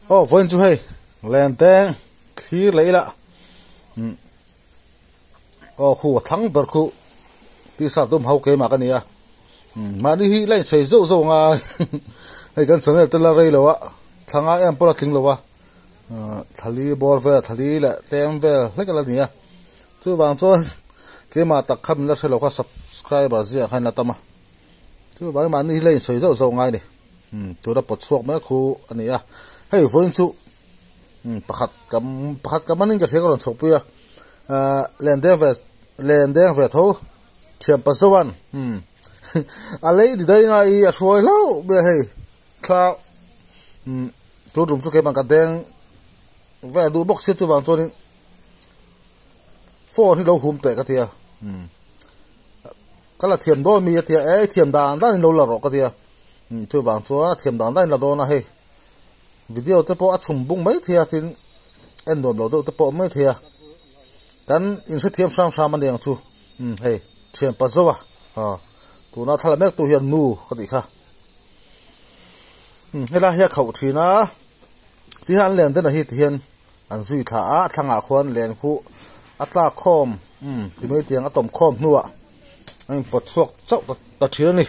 ô vốn chú hay lên tên khí lấy lạ ô khu thắng bật khu tí sao tôm hậu kế mà cái này à mà đi lại xây dâu dâu ngà hay cần sẵn là tên là rây lâu á thằng ai em bỏ tiếng lâu á thali bor về thali là tem về lấy cái là gì à chú vàng cho cái mà tập khăm là sẽ lâu qua subscriber gì à hay là tâm à chú vàng mà đi lại xây dâu dâu ngay này tôi đã bật xuống mấy khu anh này à hay vốn chú pakhat kam anin ka thekon chopia lendeng ve tho thiam pasawan alei di dai ngai a suai lo be hei kha tu rum chu ke ban ka deng ve du box chu wang chonin phone hi lo hum te ka tia kala thiam do mi tia e thiam dan dan lo la ro ka tia chu wang chu thiam dan dan la do na hei video te po achum bung mai thia tin en dom lo te po mai thia kan in se thiam sam sam an chu hei thiam pa zowa tu na thala mek tu hian nu khati kha hela hia khau thina ti han len den a hi ti hian an zui tha a thanga khwan len khu atla khom ti mai tiang atom khom nuwa anh pot suak chau ta thira ni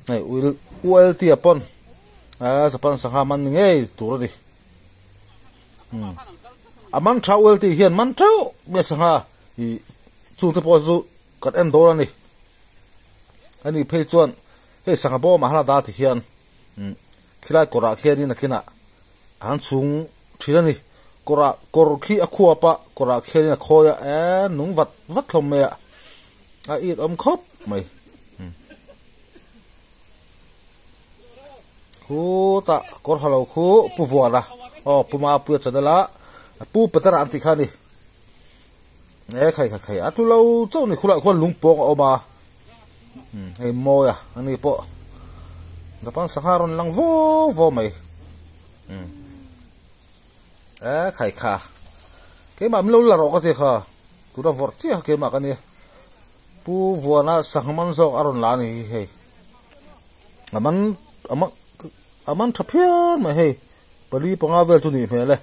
nei uil ti apon Japan sang man ngay tu rồi aman travel thì hiện man trâu bây sang ha thì chung thế bao nhiêu cắt em đô này anh đi pay chuan cái sang bao mà hắn đã thì hiện khi lại cora khi đi na khi na hắn chung thì này cora khi aqua pa cora khi na khoya nung vắt không mẹ ít khóc mày khu ta cor halo khu pu vuara puma pu chadala pu patara anti khani e khai atu lo chau ni khula khon lungpok oba ei moya ani po dapan saharon lang vo mai e khai kha ke ma mlo la ro ka te kha tu da vor chi ke ma kani pu vuana sangman zo aron la ni he aman thapian mai hei pali panga vel tu ni phele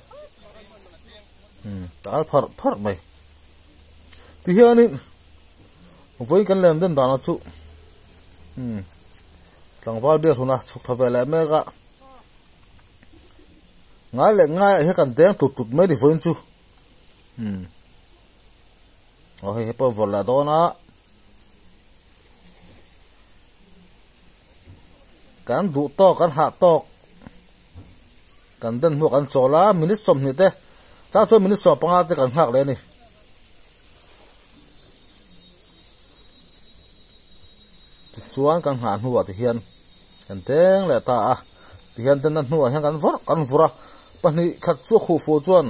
tal phar mai ti hian in voi kan len den dana chu tlangwal be thuna chuk thavela mega ngai he kan deng tut mai di voin chu he pa vola dona kan du to kan ha to kan den hu kan chola minute som ni te ta cho minute so panga te kan hak le ni chuan kan han huwa ti hian kan teng le ta a ti hian ten nan huwa hian kan vura pani khat chu khu fu chuan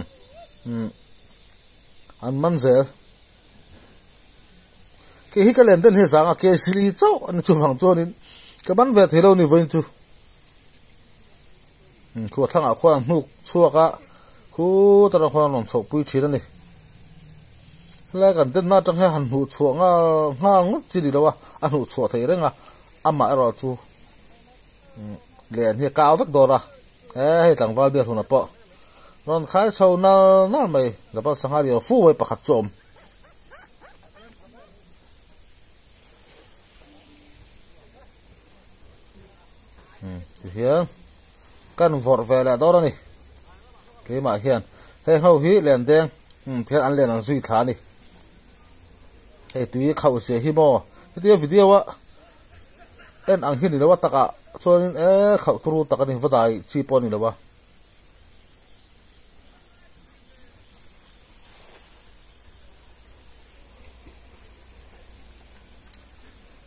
an manzel ke hi ka len den he zanga ke sili chau an chu wang chuanin cái bắn về thế đâu ni vinh chu khu thằng à khoan nụ chua cả khu ta đang khoan lòng sầu bụi chi đó này lại gần tên na trong hai hành hụt chua nga ngút chi đi đâu à anh hụt chua thấy đấy nga âm mãi rồi chu liền thì cao vất đồ ra hay thằng vào biệt hồn bọ non khai sâu na mày giờ bắt sang hai điều phu với bạc trộm thì hiền căn vọt về là đó này cái mà hiền hay hậu hí liền đen thế ăn liền ăn duy thả này hay tùy khẩu sẽ hi mò cái video á em ăn hiền thì nó bắt tắc à cho nên khẩu tru tắc này vất đại chi pon này đâu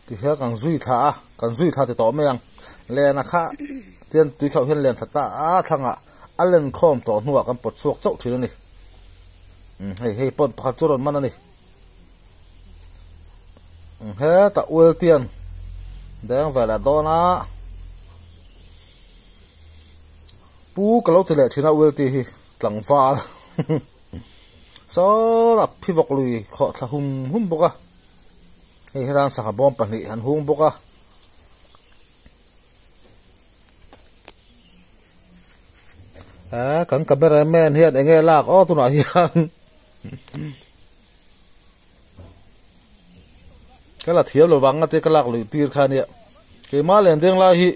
thì hiền càng duy thả thì tỏ mày len a kha tian tui khau hian len thata a thanga alen khom to hnuwa kan pot suak chau thina ni hei pon pakhat churon man ani he ta ul tian deng vela dona pu kalo tile thina ul ti hi tlangwal so la phivok lui kho tha hum boka hei heran saka bom pani han hung boka Kan cameraman hian enge lak o tuna hian kala thiam lo wanga te kalak lui tir khania ke ma len deng la hi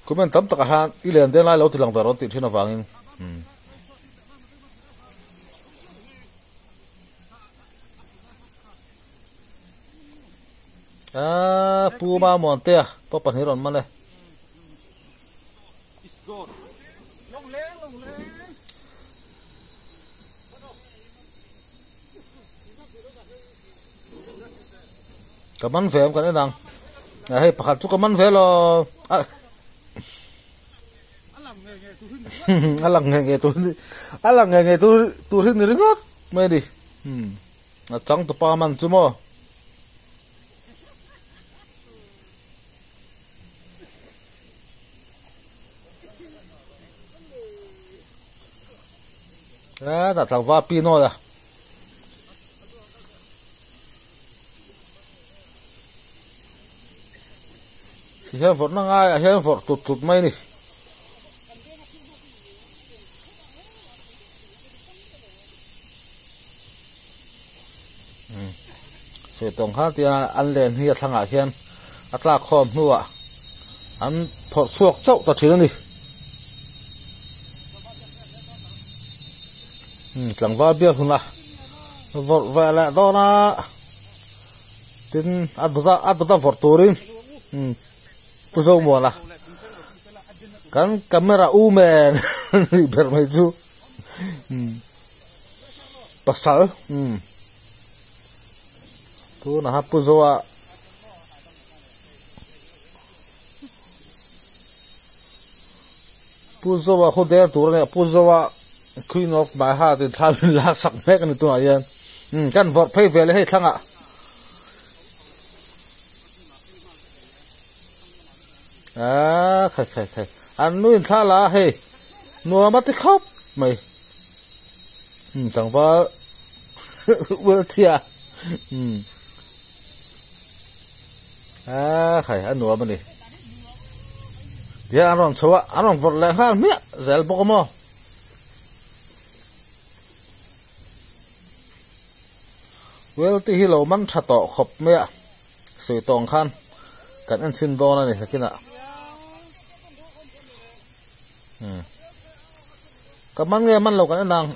comment tam taka han I len deng la lo tilang veron ti thina wangin pu ma mon te to pan hiron mane kaman vem kan enang hei pakhat chu kaman ve lo alang nge tu hin ringot mai di na chang to pa man chu mo da tang va pino da hian vot na ngai hian vot tut mai ni se tong ha tia an len hi thanga hian atla khom nuwa an phot suak chau ta thil ni tlang va bia huna vot va la do na tin adda vot turin puso mo la kan camera umen ber mai chu pasal tu na ha puzo wa khode tur ne puzo wa queen of my heart in thabin lak sak mek ni tu ayan kan vot phei vele hei thanga khai an nuin tha la hei nuwa mati khop mai chẳng va wel thia khai an nuwa mani ya aron chowa aron vot le ha mi zel bokomo wel ti hi lo man tha to khop me sui tong khan kan an sin do na ni sakina kaman nghe man lo kan nang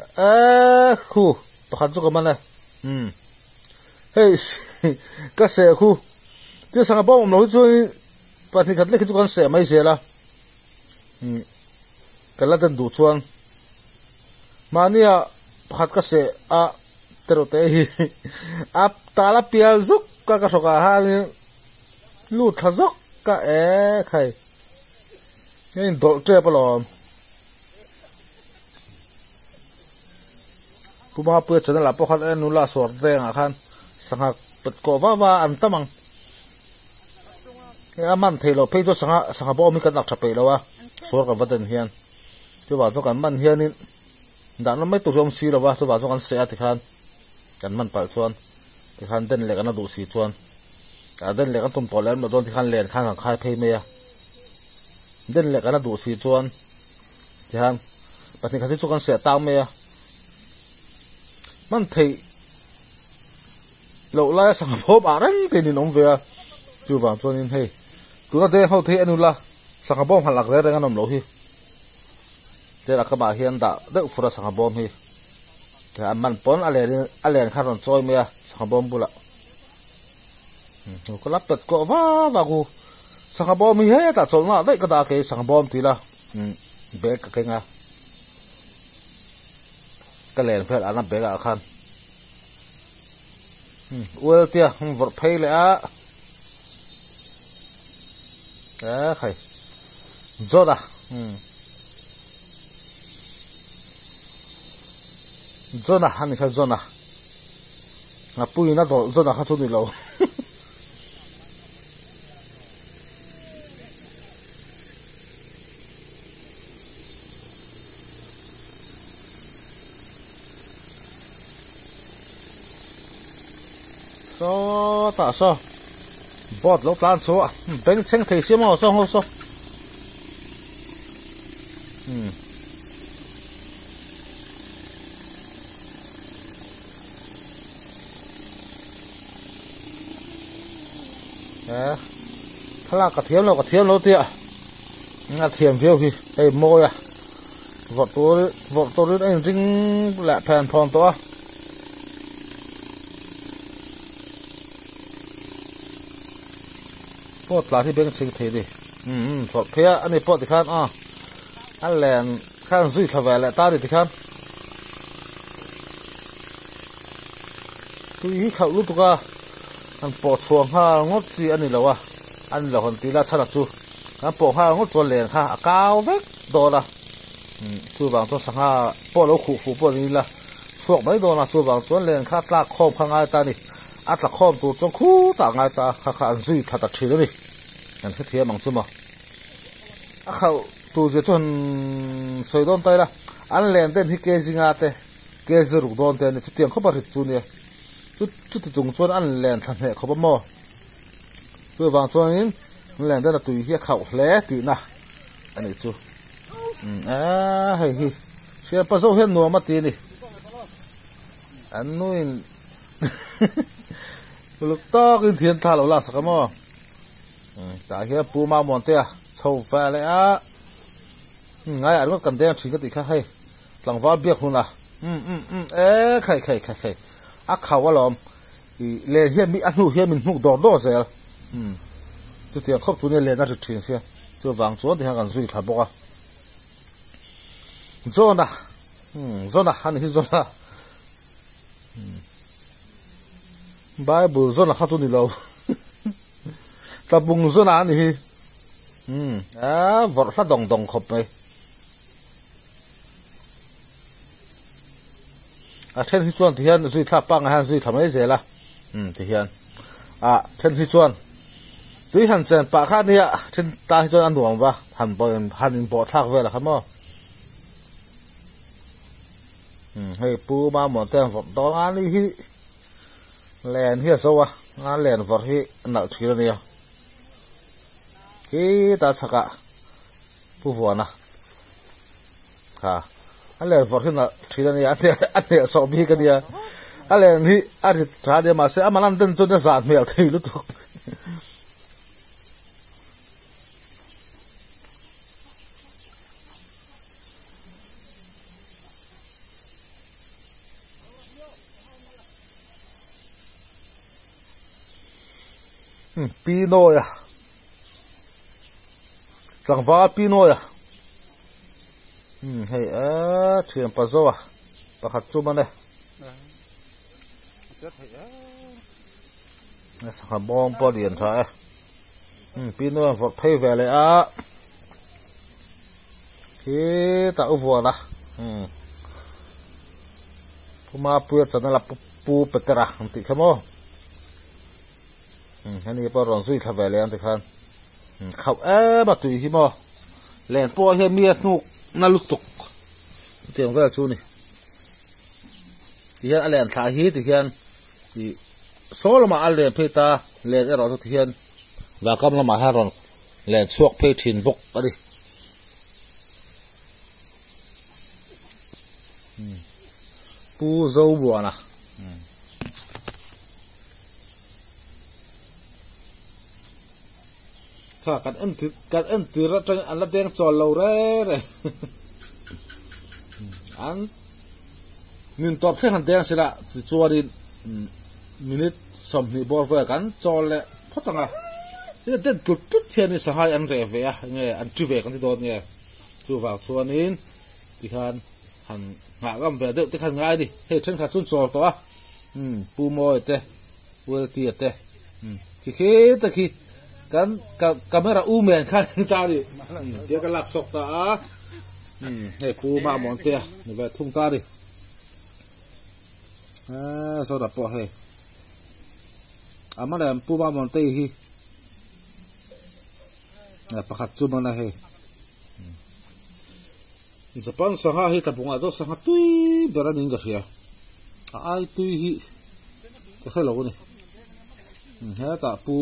khu pakhat chu kaman le hey ka se khu ti sang ba om lo chu pati khat le chu kan se mai se la kala dan du chuan mania pakhat ka se a tero te hi ap tala pial zuk ka thoka ha ni lu thazok ka khai nên độ chơi bao lò bố ma bữa chân là bao khát anh nula sọt đen à khan sang hạt bật cổ va ăn tâm ang anh man thấy lo pay cho sang hạt bao mi cần đặt chập lo à sọt cái vật đen hiền cho vào cho cái man hiền nên đã nó mấy tụ trong xí lo à cho vào cho cái xe thì khan cái man phải chuan thì khan đen lại cái nó đủ xí chuan đen lại cái tôm tỏi lên mà đón thì khan liền khan hàng khai pay mày den le kana du si chuan tihan patni khati chu kan se taw me man thei lo la sang phop arang te ni nom ve chu wang chuan in hei tu na de ho thei anula sang bom halak re reng anom lo hi te la kama hian da de fura sang bom hi te man pon alen kharon choi me sang bom bula ko lap pet ko va gu sang bom mi he ta chol na dai ka da ke sang bom ti la be ka ke nga ka len fel ana be ga khan wel tia vor phei le a khai zoda zona han kha zona na pui na do zona kha chu ni lo so ta so bot lo plan so beng cheng thei sim ho so ถ้าลากกระเทียมเราเตี้ยกระเทียมเฟี้ยวคือไอ้โมยวอดตัวนี้ไอ้จริงแหละแผ่นพองตัวพวกปลาที่เบ่งชิงเทดิสดเพี้ยอันนี้ปอดที่ขันอันแหลนข้างซุยขวายแหละตาดิที่ขันตุยเขาลุตุกะอันปอดช่วงห้างดจีอันนี้แล้ววะอันเราคนตีละถนัดจูอันปอดห้างดตัวแหลนค่ะกาวเวกโดนละจูบางตัวสังหาปอดเราขู่ฝูปอดนี้ละช่วงไม่โดนละจูบางตัวแหลนค่ะตาคอมข้างไอ้ตานี่อัตละคอมตัวจงคู่ตาไงตาข้าอันซุยถัดเฉยเลยอันเทียมังจุมาเขาตัวจะจนสวยโดนไปละอันแหลนเต้นที่เกจิงอาเต้เกจิรุกโดนเต้นจุดเตียงเขาบริจุเนี่ยจุดจงชวนอันแหลนทันเหเขาบ่มอตัวบางส่วนนี้แหลนเต้นตัวเหี้ยเขาแหลตีนะอันนี้จูเฮ้ยเชื่อประสบเห็นหนัวมาตีนี่อันนู้นลูกตอกอินเทียนท่าเราล่าสักมั้งแต่เฮียปูมาหมอนเตี้ยเช่าแฟเลยไงอันนั้นกันแดงชิงกันติค่ะให้หลังว่าเบียกหุ่นละใครข่าวว่าหลอมเลี้ยเฮียมีอันนู้เฮียมีมุกดอกดอกเสียจุดเดียวครบตัวเนี่ยเลี้ยน่าจะถึงเสียตัววางโซนที่หากันซุยขาบอกโซนนะอันนี้โซนนะบายบุโซนนะข้าตัวนี้เราตะบุงโซนอันนี้วอดถ้าดองขบไปเช่นที่ชวนที่เฮียนซุยท่าปังอาหารซุยทำให้เสียละที่เฮียนเช่นที่ชวนซุยหันเส้นปากข้าเนี่ยเช่นตาที่ชวนอันหน่วงปะหันปอดทักเวล่ะครับมั้งให้ปูมาหมดแต่ฝนตอนนี้ฮิแลนเฮียสวะงานแลนฝนฮิหนักทีละเนี่ยที่ตาสักะผู้ฝัวนะค่ะอันแลนฝนที่หนักทีละเนี่ยอันเนี้ยสอบมีกันเนี่ยอันแลนที่อันที่ชาเดียมาเสียมันนั่นเดินจนจะสาดเมียที่รู้ตัวปีโน่อะสังฟ้าปีโน่อะให้เชื่อมปัสสาวะประคัตจุมันเลยสังขบองปอดียนใช่ปีโน่ฝดเพย์เวเลยที่ตาอุบัวละพมาเพื่อจะนั่นละปูเปตระติขโมอันนี้ปอรอนซุยขบเวเลยอันติคันเขามาตุยหิมอแหลนปอเฮียเมียนุกน่าลุกตกเตียงก็ชูนี่ที่เฮียนแหลนขาฮีที่เฮียนที่โซลมาอันแหลนเพตาแหลนเราทุกเฮียนว่ากำลังมาหารอนแหลนสวกเพทินบกอะไรปูโซบัวนะข้ากันอันถือรัชอันละเด้งจอลเราเลยอันมินตอบเส้นหันเด้งสิละสิจวดินมินิสมนิบอลเวกันจอลเลยเพราะตั้งอ่ะนี่เด่นตุดเทียนนี่สหายอันเรเวียเนี่ยอันจีเวกันที่โดนเนี่ยจูฝากส่วนนี้ที่ขันหันหากำเวเด็กที่ขันง่ายดิเฮ้ยฉันขัดจุนจอตัวปูมอยเต้เวทีเต้ขี้ตะขี้กันไม่ระอูเหมือนกันตาดิเดี๋ยวกันหลักศกตาให้ปูมาหมอนเตี้ยนี่แบบทุ่งตาดิสอดปอให้มาแล้วปูมาหมอนเตี้ยฮีประคัตจุมันนะให้จะปั้นสังหาให้แต่ปุ่งอะไรสังหาตุยเดี๋ยวนี้ก็เสียไอ้ตุยฮีก็แค่เราเนี่ยเฮ้ยแต่ปู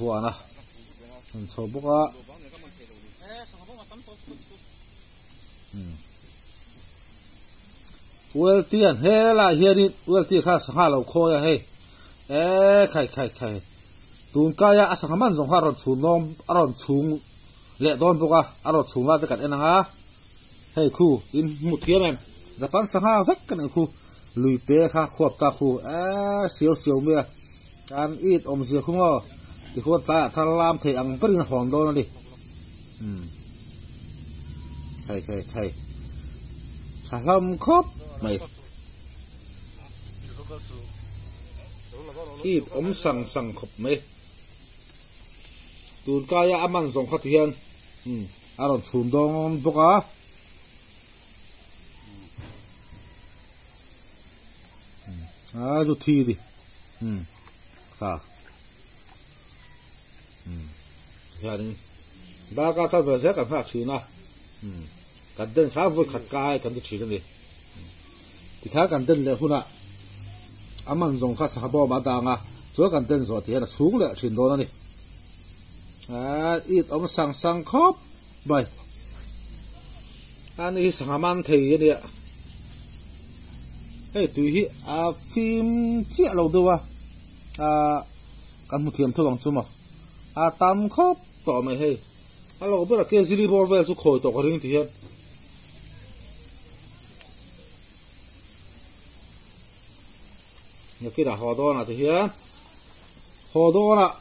ฟัวนะชอบบุกะเวลเตียนเฮ้ยละเฮียนี่เวลเตียนข้าสังหาเราโคยเฮ้ยใคร tun kaya asangaman zong haron chun nom aron chung le don boka aron chunga te kan enanga hei khu in muthiam em japan sanga vek kan khu lui pe kha khop ta khu siêu siêu mia kan it om sia khungo ti khot ta thalam thei ang parin hong do na di thai salam khop mai it om sang khop mai tun kaya aman zong khat hian aron chun dong boka du thi đi yani ba ka ta về sẽ cảm phát triển na cần đơn khá vui khát cay cần được chỉ cái gì thì khá cần đơn là hôn ạ ăn dùng khá sạch bao mà đàng à chỗ cần đơn rồi thì là xuống lại chuyển đồ này ít ông sang khóc vậy anh ấy sang ăn thì cái gì ạ tùy hi phim chia lâu đâu căn một thiềm thôi bằng chung mà tam khóc tỏ mày hay lâu biết là kia zili bò về chú khôi tỏ cái riêng thì hiện nhiều khi là họ đo là thì hiện họ đo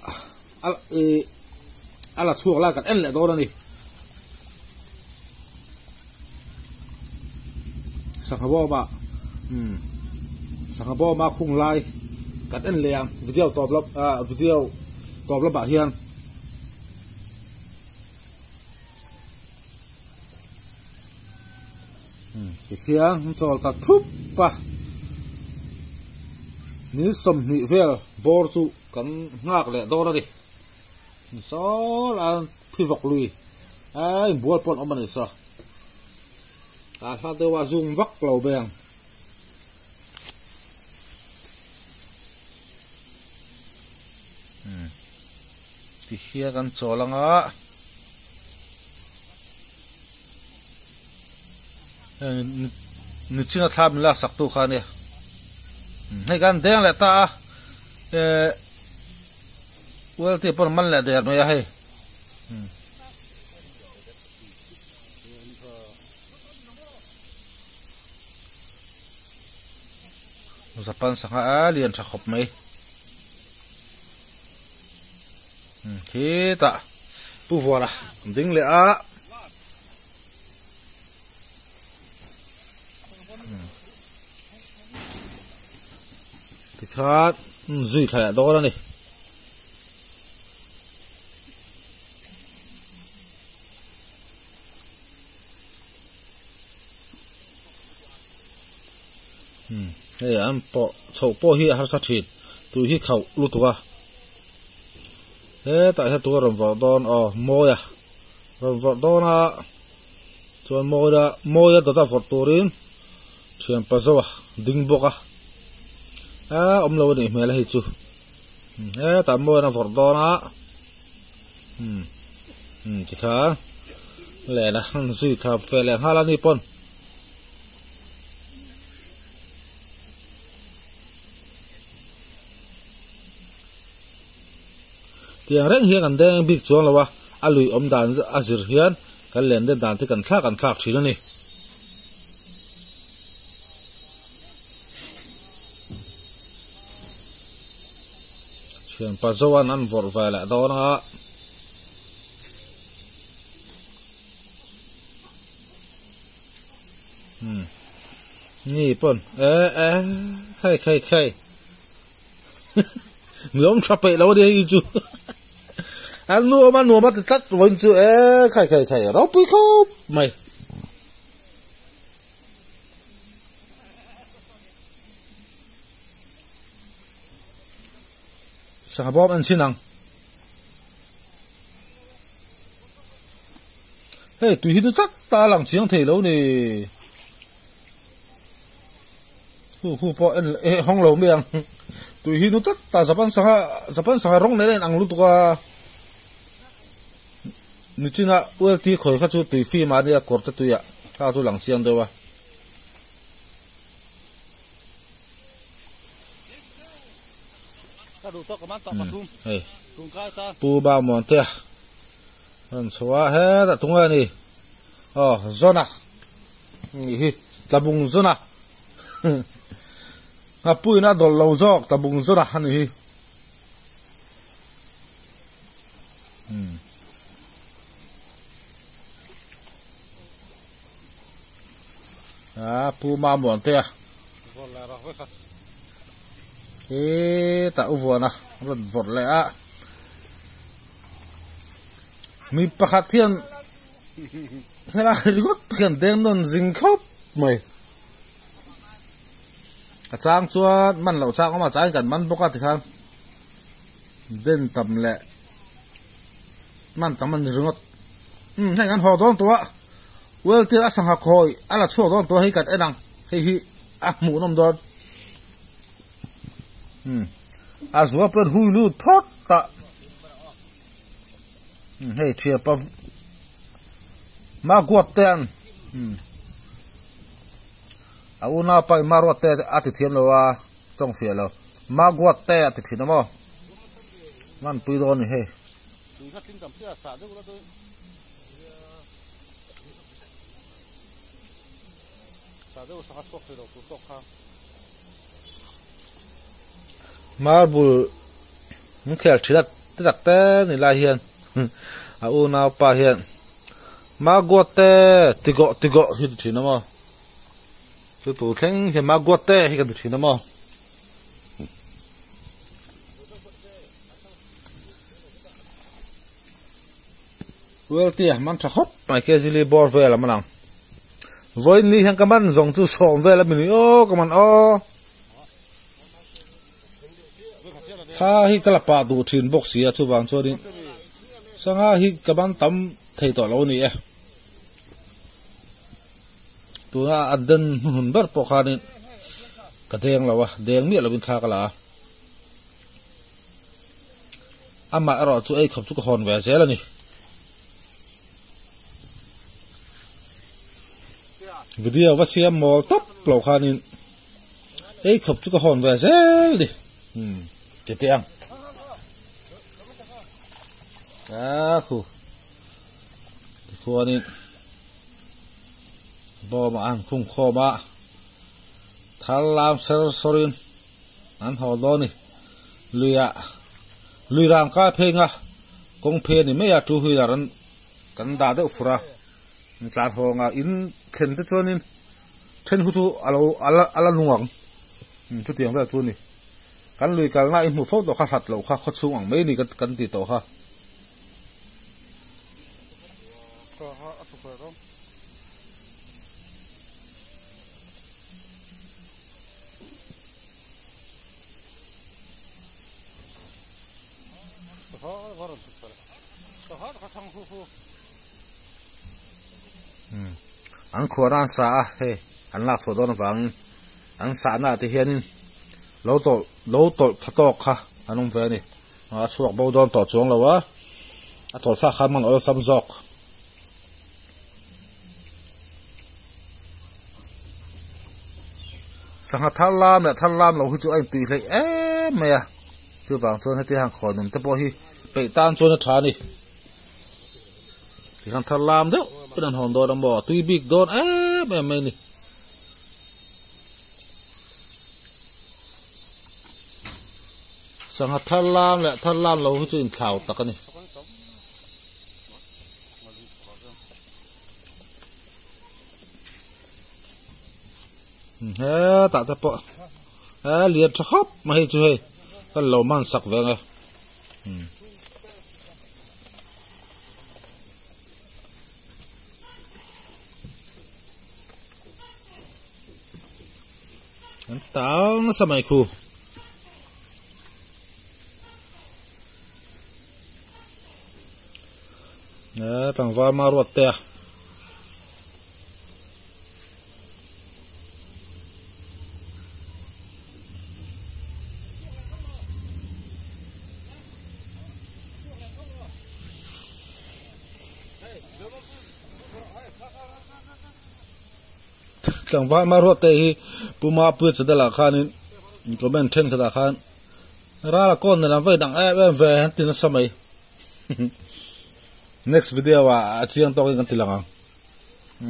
là chuộc lại cái em lại đo là đi sạc bò mà sang bo ma khung lai kat en leang video top lop ba hian ki khiang chol ta thup pa ni som ni vel bor chu kan ngak le do ra đi so là phi vok lui ai buat pon om ani sa ha de wa zoom vak lo beng thì kia kan cho lang á nữ chính là tham là sắc tu khan nè hay kan đen lại ta well thì bọn mình lại đẹp mà hay Japan sang liền chắc khop mấy thế ta bu vua là đinh lệ thì khác duy thẻ đó đó này đây anh bỏ chậu bỏ hi har sát thịt tụi hi khẩu lút qua thế tại sao tôi làm vợ đòn môi làm vợ đòn cho môi đó ta vợ tôi đến chuyện bao giờ đinh bốc ông lâu này mẹ là hết chú thế tại môi là vợ đòn thì khá lẽ là duy thà phải lẽ hai là Nippon tiếng reng hiền anh đang bị chuông là wa lui đàn azir hiền cái lên đến đàn thì cần khác chỉ đó nè chuyện bao giờ anh ăn vội về lại đó nó Nippon khai người ông chọc bậy lâu đi chú anh nuôi mà tắt vẫn chú khai rau pi khóc mày sao bóp anh xin năng hey tùy hi tắt ta làm chiếng thể lâu nè hu bỏ anh hong lâu miệng tụi hi nó tất ta Japan sang rong này ăn lúc qua nữ chính là uel ti khởi khát chú tùy phi mà đi cột tụi ạ khát chú lăng xiang đâu pu ba mon te an chwa he da tunga ni zona hi tabung zona a pui na dol lo jok tabung zona han hi pu ma mon te ta uvo na rod vot le a mi pakhat hian hela rigot hian deng non jing khop mai a chang chuan man lo chang ma chang kan man boka ti khan den tam le man tam man ringot hai kan ho don to wel ti a sang ha khoi ala chu don to hi kat enang hi a mu nom don azwa per hui lu thot ta hey chia pa ma guat ten a una pa ma ro te ati thiam lo wa chong fia lo ma guat te ati thina mo man pui don he Marbul khel thilat tak te ni la hian a u na pa hian ma got te tigo hi thina mo tu thleng he ma got te hi kan thina mo wel ti man tha khop mai ke zili bor ve la manang voi ni hang kaman zong chu som ve la mi o kaman o ha hi kala pa du thin box sia chu wang cho din sanga hi kaban tam thei to lo ni e tu na adan hun ber po khanin ka deng lawa deng mi lo bin tha kala ama ro chu ei khop chu ko hon ve zel ani video va siam mol top lo khanin ei khop chu ko hon ve zel di te tiang khu ani bo ma ang khung kho ma thalam ser sorin an ho do ni lui rang ka phenga kong phe ni me ya tu hui ran kan da de fura tlan ho nga in khen te chonin then hu tu ala nuang chu tiang da chu ni kan lui kal na in mu fo to kha hat lo kha kho chung ang me ni kan ti to ha an khoran sa he an lak tho don wang an sa na te hianin lo to thatok kha anong ve ni a chuak bo don to chuang lo wa a tol fa khan man ol sam jok sanga thalam lo hu chu ai ti hlei e me ya chu wang chon heti hang khonum te po hi pe tan chon na thani ti han thalam de dan hon do dam bo tui big don me ni sanga thalam lo hu chu in thlau takani he ta po liet khop ma hi chu he kan lo man sak ve nga an tao na samai khu tang va ma ruat te tang va ma ruat te hi puma pu chada la khanin comment then kada khan ra là con này làm vậy đặng em về hắn tin nó sao mày next video à chiang to cái tilang ang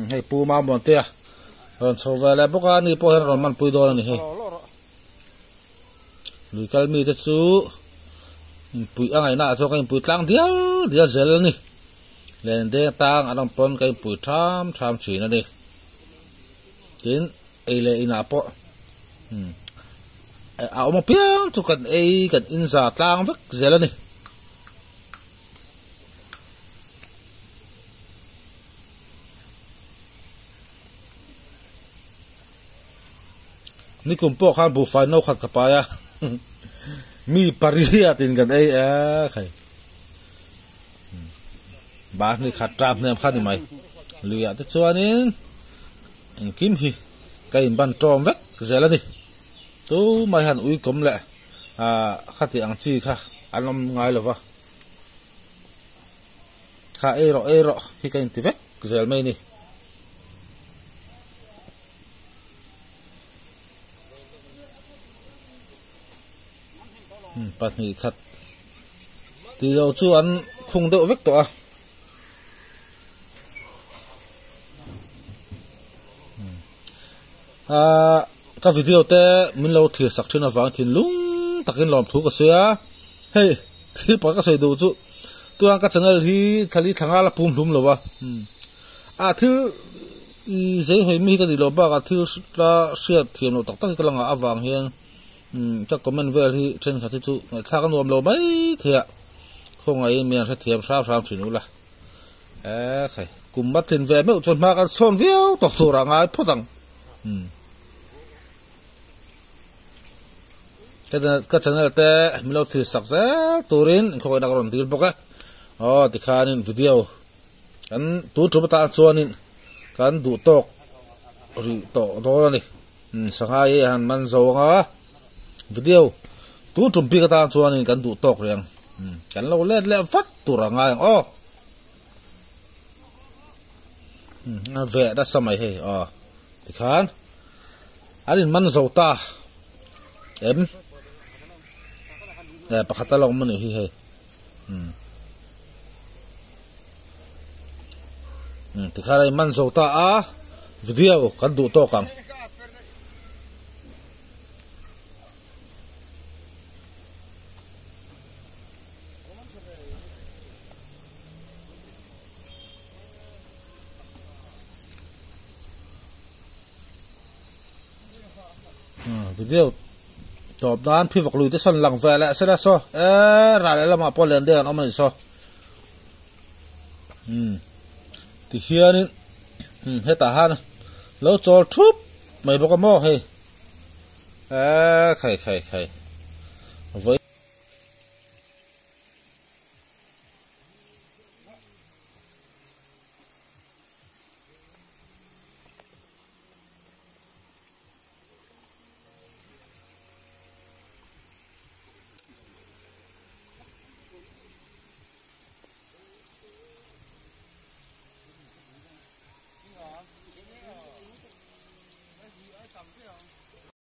hay pu ma bon tia ron so về lại bốc anh đi po hen ron man pui do này hay lui kal mi te chu pui angai na cho cái pui tlang dia dia zel ni lên đê tang anh pon cái pui tham chỉ nó đi đến ai lệ ina po áo mà piang cho cần ai cần in ra tang vất zel ni ni kumpo khan bu fai no khat kapaya mi pariya tin gan ai khai ba ni khat trap nem khan ni mai luya te chuanin en kim hi kai ban trom vek zela ni tu mai han ui kom le khati ang chi kha anom ngai lova kha ero hi kai ti vek zel mai ni bắt nghỉ khát thì đầu chú ăn không đậu vết tỏa các video te mình lâu thiệt sắc trên vàng thì lúng takin lòm thú cái xe hey thì bỏ cái xe đầu chú tôi ăn cái channel thì thali thằng là pum lâu à thứ giấy hồi mi cái gì lâu ba cái thứ là xe thiềm lâu tắc cái lăng vàng hiền chắc comment về thì trên cái thứ ngày khác cái nuông lâu mấy thì không ai miền sẽ thiềm sao chỉ nữa là khai cùng bắt trên về mấy chuyện mà cái son véo tóc thổ ra ngay phốt rằng cái channel te mình lâu thì sắc giá turin không ai đặtron tiền bọc á thì khai nên video kan tu chụp ta cho nên kan đủ tóc rồi tóc đó này sáng ai han man dầu ngà video tu chụp pi ta cho nên kan đủ tóc riêng kan lâu lẹ phát tu ra ngay về đã sao mày hay thì khai anh man dầu ta em pakata long man hi hay thì khai man dầu ta video kan đủ to kang video top dan phi vak lui te san lang ve la se la so ra la ma po len de an om so thì hian he ta han lo chol thup mai bok mo he khai